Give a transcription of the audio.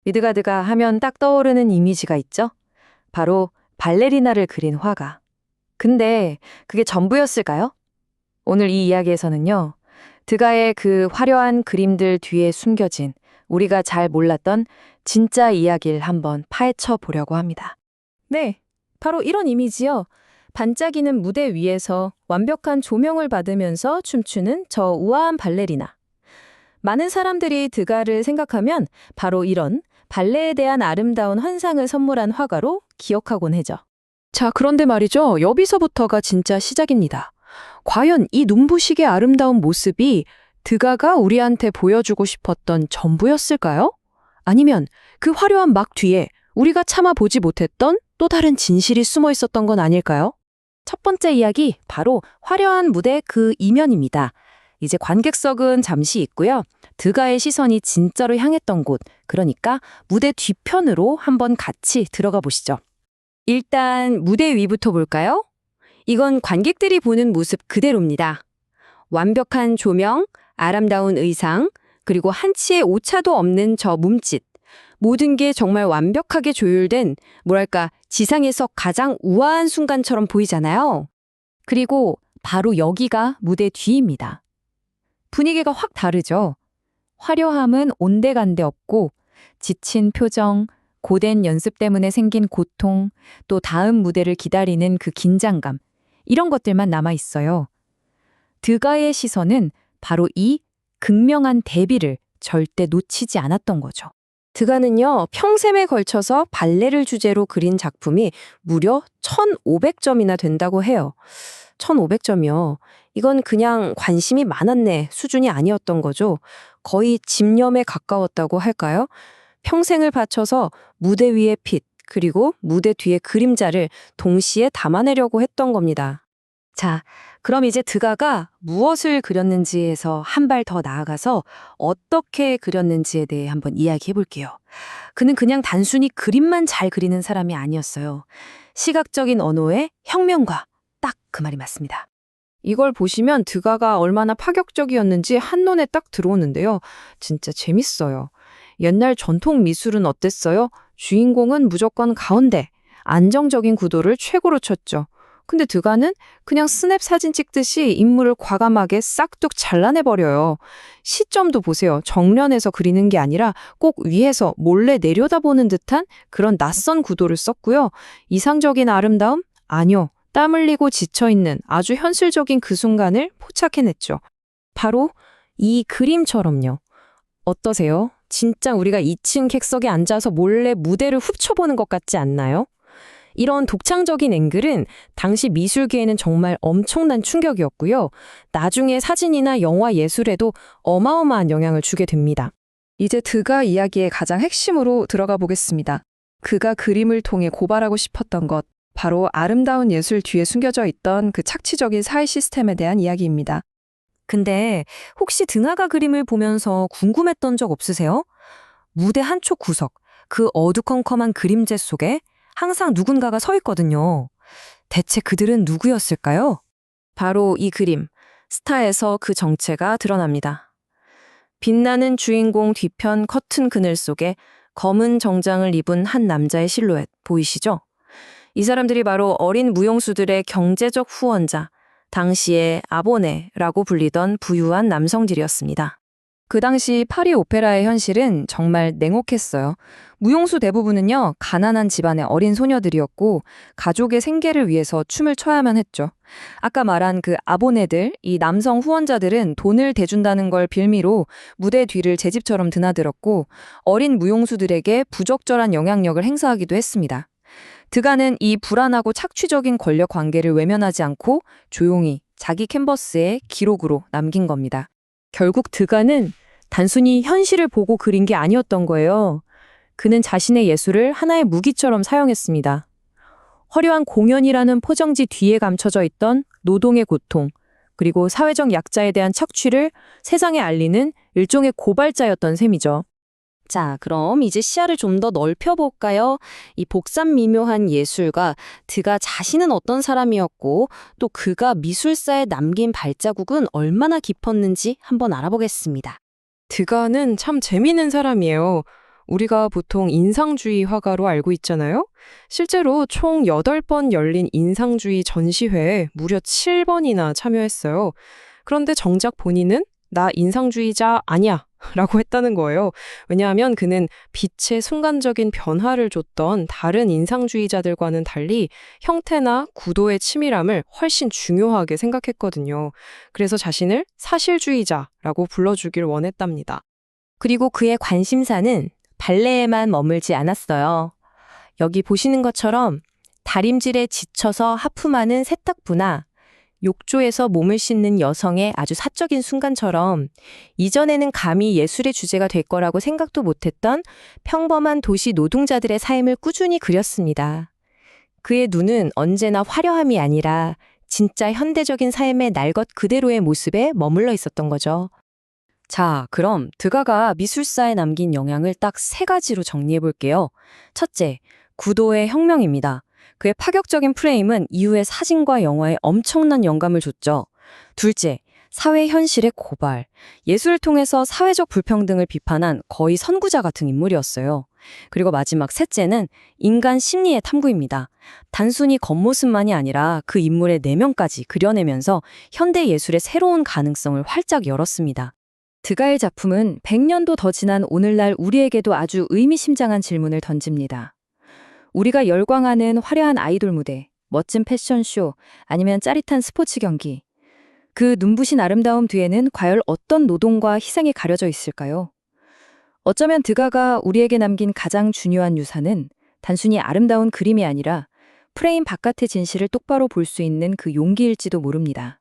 미드가드가 하면 딱 떠오르는 이미지가 있죠? 바로 발레리나를 그린 화가. 근데 그게 전부였을까요? 오늘 이 이야기에서는요, 드가의 그 화려한 그림들 뒤에 숨겨진 우리가 잘 몰랐던 진짜 이야기를 한번 파헤쳐 보려고 합니다. 네, 바로 이런 이미지요. 반짝이는 무대 위에서 완벽한 조명을 받으면서 춤추는 저 우아한 발레리나. 많은 사람들이 드가를 생각하면 바로 이런 발레에 대한 아름다운 환상을 선물한 화가로 기억하곤 하죠. 자, 그런데 말이죠. 여기서부터가 진짜 시작입니다. 과연 이 눈부시게 아름다운 모습이 드가가 우리한테 보여주고 싶었던 전부였을까요? 아니면 그 화려한 막 뒤에 우리가 차마 보지 못했던 또 다른 진실이 숨어 있었던 건 아닐까요? 첫 번째 이야기, 바로 화려한 무대 그 이면입니다. 이제 관객석은 잠시 있고요. 드가의 시선이 진짜로 향했던 곳, 그러니까 무대 뒤편으로 한번 같이 들어가 보시죠. 일단 무대 위부터 볼까요? 이건 관객들이 보는 모습 그대로입니다. 완벽한 조명, 아름다운 의상, 그리고 한치의 오차도 없는 저 몸짓. 모든 게 정말 완벽하게 조율된, 뭐랄까, 지상에서 가장 우아한 순간처럼 보이잖아요. 그리고 바로 여기가 무대 뒤입니다. 분위기가 확 다르죠. 화려함은 온데간데 없고 지친 표정, 고된 연습 때문에 생긴 고통, 또 다음 무대를 기다리는 그 긴장감, 이런 것들만 남아 있어요. 드가의 시선은 바로 이 극명한 대비를 절대 놓치지 않았던 거죠. 드가는요, 평생에 걸쳐서 발레를 주제로 그린 작품이 무려 1,500점이나 된다고 해요. 1,500점이요. 이건 그냥 관심이 많았네 수준이 아니었던 거죠. 거의 집념에 가까웠다고 할까요? 평생을 바쳐서 무대 위의 빛, 그리고 무대 뒤의 그림자를 동시에 담아내려고 했던 겁니다. 자, 그럼 이제 드가가 무엇을 그렸는지에서 한 발 더 나아가서 어떻게 그렸는지에 대해 한번 이야기해 볼게요. 그는 그냥 단순히 그림만 잘 그리는 사람이 아니었어요. 시각적인 언어의 혁명가, 딱 그 말이 맞습니다. 이걸 보시면 드가가 얼마나 파격적이었는지 한눈에 딱 들어오는데요. 진짜 재밌어요. 옛날 전통 미술은 어땠어요? 주인공은 무조건 가운데, 안정적인 구도를 최고로 쳤죠. 근데 드가는 그냥 스냅 사진 찍듯이 인물을 과감하게 싹둑 잘라내버려요. 시점도 보세요. 정면에서 그리는 게 아니라 꼭 위에서 몰래 내려다보는 듯한 그런 낯선 구도를 썼고요. 이상적인 아름다움? 아니요. 땀 흘리고 지쳐있는 아주 현실적인 그 순간을 포착해냈죠. 바로 이 그림처럼요. 어떠세요? 진짜 우리가 2층 객석에 앉아서 몰래 무대를 훔쳐보는 것 같지 않나요? 이런 독창적인 앵글은 당시 미술계에는 정말 엄청난 충격이었고요. 나중에 사진이나 영화 예술에도 어마어마한 영향을 주게 됩니다. 이제 드가 이야기의 가장 핵심으로 들어가 보겠습니다. 그가 그림을 통해 고발하고 싶었던 것, 바로 아름다운 예술 뒤에 숨겨져 있던 그 착취적인 사회 시스템에 대한 이야기입니다. 근데 혹시 드나가 그림을 보면서 궁금했던 적 없으세요? 무대 한쪽 구석, 그 어두컴컴한 그림재 속에 항상 누군가가 서 있거든요. 대체 그들은 누구였을까요? 바로 이 그림, 스타에서 그 정체가 드러납니다. 빛나는 주인공 뒤편 커튼 그늘 속에 검은 정장을 입은 한 남자의 실루엣 보이시죠? 이 사람들이 바로 어린 무용수들의 경제적 후원자, 당시의 아보네라고 불리던 부유한 남성들이었습니다. 그 당시 파리 오페라의 현실은 정말 냉혹했어요. 무용수 대부분은요, 가난한 집안의 어린 소녀들이었고 가족의 생계를 위해서 춤을 춰야만 했죠. 아까 말한 그 아보네들, 이 남성 후원자들은 돈을 대준다는 걸 빌미로 무대 뒤를 제 집처럼 드나들었고 어린 무용수들에게 부적절한 영향력을 행사하기도 했습니다. 드가는 이 불안하고 착취적인 권력 관계를 외면하지 않고 조용히 자기 캔버스에 기록으로 남긴 겁니다. 결국 드가는 단순히 현실을 보고 그린 게 아니었던 거예요. 그는 자신의 예술을 하나의 무기처럼 사용했습니다. 화려한 공연이라는 포장지 뒤에 감춰져 있던 노동의 고통, 그리고 사회적 약자에 대한 착취를 세상에 알리는 일종의 고발자였던 셈이죠. 자, 그럼 이제 시야를 좀 더 넓혀볼까요? 이 복잡미묘한 예술가, 드가 자신은 어떤 사람이었고 또 그가 미술사에 남긴 발자국은 얼마나 깊었는지 한번 알아보겠습니다. 드가는 참 재미있는 사람이에요. 우리가 보통 인상주의 화가로 알고 있잖아요. 실제로 총 8번 열린 인상주의 전시회에 무려 7번이나 참여했어요. 그런데 정작 본인은 나 인상주의자 아니야 라고 했다는 거예요. 왜냐하면 그는 빛의 순간적인 변화를 줬던 다른 인상주의자들과는 달리 형태나 구도의 치밀함을 훨씬 중요하게 생각했거든요. 그래서 자신을 사실주의자라고 불러주길 원했답니다. 그리고 그의 관심사는 발레에만 머물지 않았어요. 여기 보시는 것처럼 다림질에 지쳐서 하품하는 세탁부나 욕조에서 몸을 씻는 여성의 아주 사적인 순간처럼 이전에는 감히 예술의 주제가 될 거라고 생각도 못했던 평범한 도시 노동자들의 삶을 꾸준히 그렸습니다. 그의 눈은 언제나 화려함이 아니라 진짜 현대적인 삶의 날 것 그대로의 모습에 머물러 있었던 거죠. 자, 그럼 드가가 미술사에 남긴 영향을 딱 3가지로 정리해 볼게요. 첫째, 구도의 혁명입니다. 그의 파격적인 프레임은 이후의 사진과 영화에 엄청난 영감을 줬죠. 둘째, 사회 현실의 고발. 예술을 통해서 사회적 불평등을 비판한 거의 선구자 같은 인물이었어요. 그리고 마지막 셋째는 인간 심리의 탐구입니다. 단순히 겉모습만이 아니라 그 인물의 내면까지 그려내면서 현대 예술의 새로운 가능성을 활짝 열었습니다. 드가의 작품은 100년도 더 지난 오늘날 우리에게도 아주 의미심장한 질문을 던집니다. 우리가 열광하는 화려한 아이돌 무대, 멋진 패션쇼, 아니면 짜릿한 스포츠 경기. 그 눈부신 아름다움 뒤에는 과연 어떤 노동과 희생이 가려져 있을까요? 어쩌면 드가가 우리에게 남긴 가장 중요한 유산은 단순히 아름다운 그림이 아니라 프레임 바깥의 진실을 똑바로 볼 수 있는 그 용기일지도 모릅니다.